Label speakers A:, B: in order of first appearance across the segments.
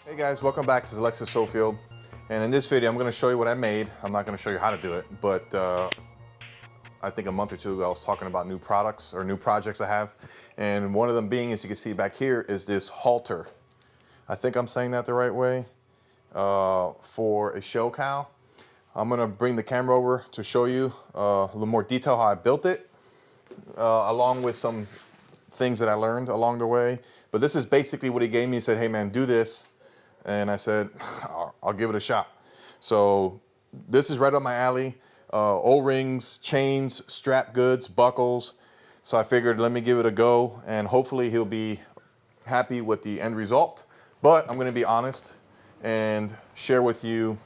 A: Hey guys, welcome back. This is Alexis Sofield, and in this video I'm going to show you what I made. I'm not going to show you how to do it, but I think a month or two ago I was talking about new products or new projects I have, and one of them being, as you can see back here, is this halter. I think I'm saying that the right way, for a show cow. I'm going to bring the camera over to show you a little more detail how I built it, along with some things that I learned along the way. But this is basically what he gave me. He said, hey man, do this. And I said, I'll give it a shot. So this is right up my alley. O-rings, chains, strap goods, buckles. So I figured, let me give it a go, and hopefully he'll be happy with the end result. But I'm gonna be honest and share with you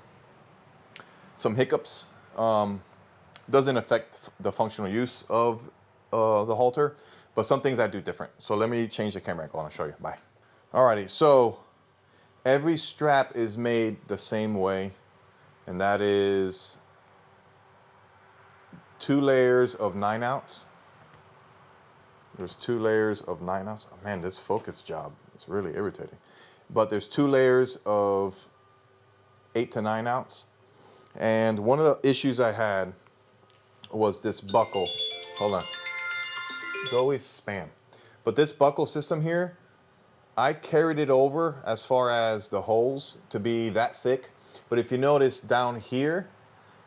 A: some hiccups. Doesn't affect the functional use of the halter, but some things I do different. So let me change the camera angle and I'll show you. Bye. Alrighty, so every strap is made the same way, and that is 2 layers of 9-ounce. There's 2 layers of 9-ounce. Oh man, this focus job is really irritating. But there's 2 layers of 8 to 9 ounce. And one of the issues I had was this buckle. Hold on. It's always spam. But this buckle system here, I carried it over as far as the holes to be that thick. But if you notice down here,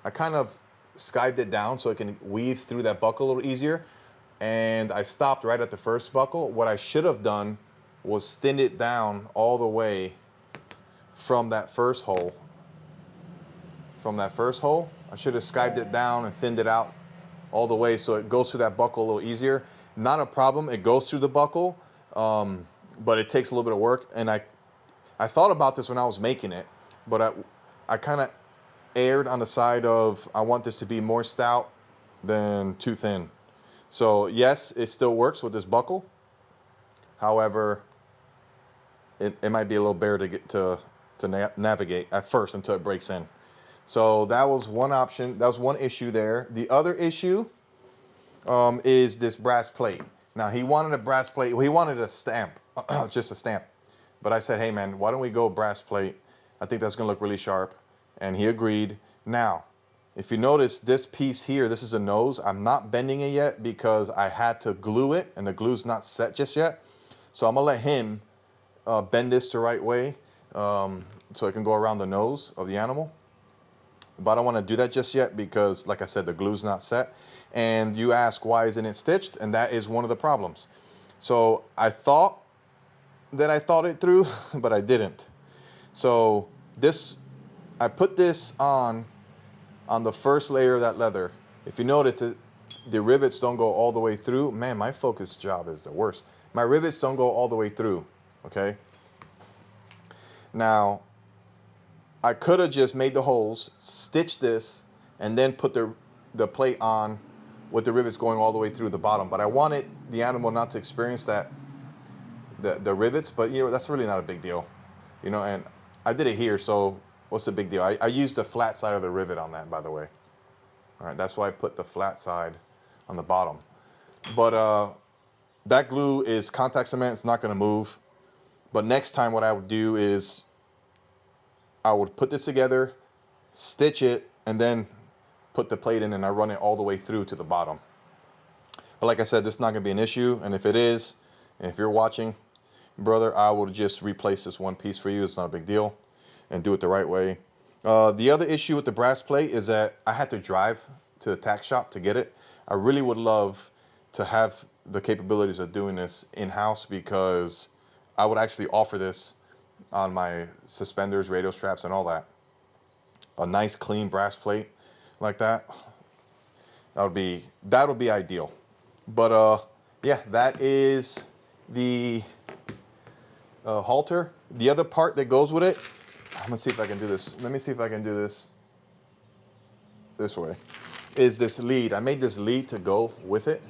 A: I kind of skived it down so it can weave through that buckle a little easier. And I stopped right at the first buckle. What I should have done was thin it down all the way from that first hole. From that first hole, I should have skived it down and thinned it out all the way so it goes through that buckle a little easier. Not a problem, it goes through the buckle. But it takes a little bit of work, and I thought about this when I was making it, but I kind of erred on the side of I want this to be more stout than too thin. So yes, it still works with this buckle. However, it might be a little bare to get to navigate at first until it breaks in. So that was one option. That was one issue there. The other issue is this brass plate. Now he wanted a brass plate. Well, he wanted a stamp. Just a stamp. But I said, hey man, why don't we go brass plate? I think that's gonna look really sharp. And he agreed. Now, if you notice this piece here, this is a nose. I'm not bending it yet because I had to glue it and the glue's not set just yet. So I'm gonna let him bend this the right way so it can go around the nose of the animal. But I don't wanna do that just yet because, like I said, the glue's not set. And you ask, why isn't it stitched? And that is one of the problems. So I thought it through, but I didn't. So I put this on the first layer of that leather. If you notice, the rivets don't go all the way through. Man, my focus job is the worst. My rivets don't go all the way through, okay? Now, I could have just made the holes, stitched this, and then put the plate on with the rivets going all the way through the bottom. But I wanted the animal not to experience that, the rivets, but you know, that's really not a big deal. You know, and I did it here, so what's the big deal? I used the flat side of the rivet on that, by the way. All right, that's why I put the flat side on the bottom. But that glue is contact cement, it's not gonna move. But next time what I would do is I would put this together, stitch it, and then put the plate in, and I run it all the way through to the bottom. But like I said, this is not gonna be an issue, and if it is, and if you're watching, brother, I will just replace this one piece for you. It's not a big deal, and do it the right way. The other issue with the brass plate is that I had to drive to the tack shop to get it. I really would love to have the capabilities of doing this in-house, because I would actually offer this on my suspenders, radio straps, and all that. A nice clean brass plate like that, that would be ideal. But yeah, that is the halter. The other part that goes with it, I'm gonna see if I can do this. Let me see if I can do this way, is this lead. I made this lead to go with it.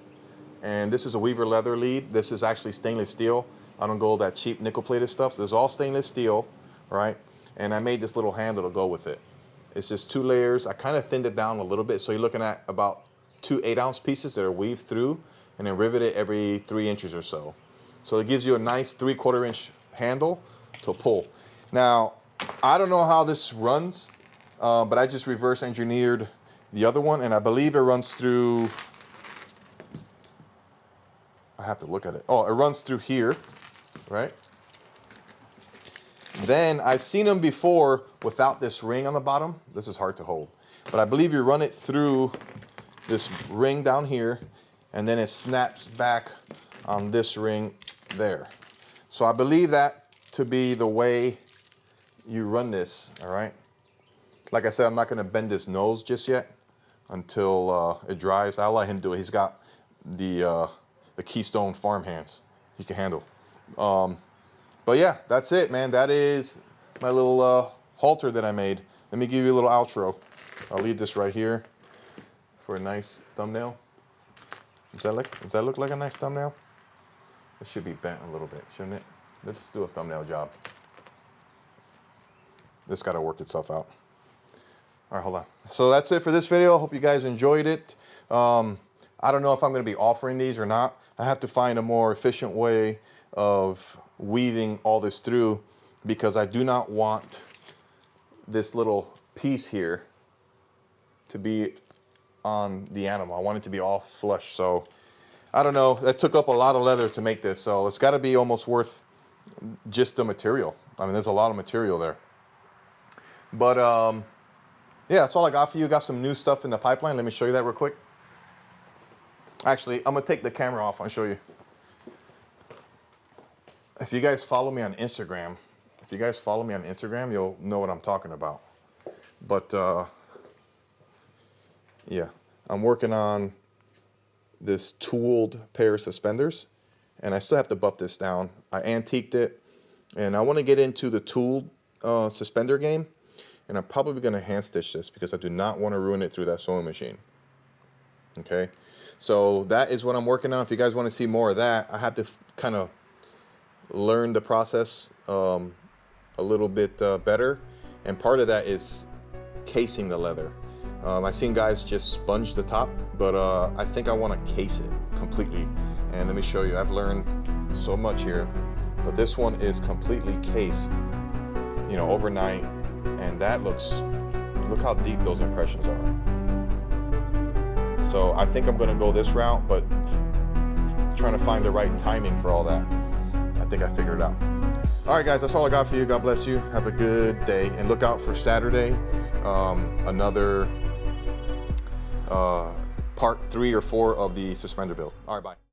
A: And this is a Weaver leather lead. This is actually stainless steel. I don't go that cheap nickel plated stuff. So this is all stainless steel, right? And I made this little handle to go with it. It's just 2 layers. I kind of thinned it down a little bit. So you're looking at about 2 8-ounce pieces that are weaved through and then riveted every 3 inches or so. So it gives you a nice 3/4 inch handle to pull. Now, I don't know how this runs, but I just reverse engineered the other one, and I believe it runs through, I have to look at it. Oh, it runs through here, right? Then I've seen them before without this ring on the bottom. This is hard to hold, but I believe you run it through this ring down here, and then it snaps back on this ring there. So I believe that to be the way you run this, all right? Like I said, I'm not gonna bend this nose just yet until it dries. I'll let him do it. He's got the Keystone farm hands he can handle. But yeah, that's it, man. That is my little halter that I made. Let me give you a little outro. I'll leave this right here for a nice thumbnail. Does that look like a nice thumbnail? It should be bent a little bit, shouldn't it? Let's do a thumbnail job. This got to work itself out. All right, hold on. So that's it for this video. Hope you guys enjoyed it. I don't know if I'm going to be offering these or not. I have to find a more efficient way of weaving all this through, because I do not want this little piece here to be on the animal. I want it to be all flush. So I don't know. That took up a lot of leather to make this. So it's got to be almost worth just the material. I mean, there's a lot of material there. But yeah, that's all I got for you. Got some new stuff in the pipeline. Let me show you that real quick. Actually, I'm gonna take the camera off and show you. If you guys follow me on Instagram, you'll know what I'm talking about. But yeah, I'm working on this tooled pair of suspenders, and I still have to buff this down. I antiqued it, and I want to get into the tooled suspender game, and I'm probably going to hand stitch this because I do not want to ruin it through that sewing machine. Okay, so that is what I'm working on. If you guys want to see more of that, I have to kind of learn the process a little bit better, and part of that is casing the leather. I've seen guys just sponge the top, but I think I want to case it completely. And let me show you. I've learned so much here, but this one is completely cased, you know, overnight, and that look how deep those impressions are. So I think I'm going to go this route, but trying to find the right timing for all that. I think I figured it out. All right, guys, that's all I got for you. God bless you. Have a good day, and look out for Saturday, another part 3 or 4 of the suspender build. All right, bye.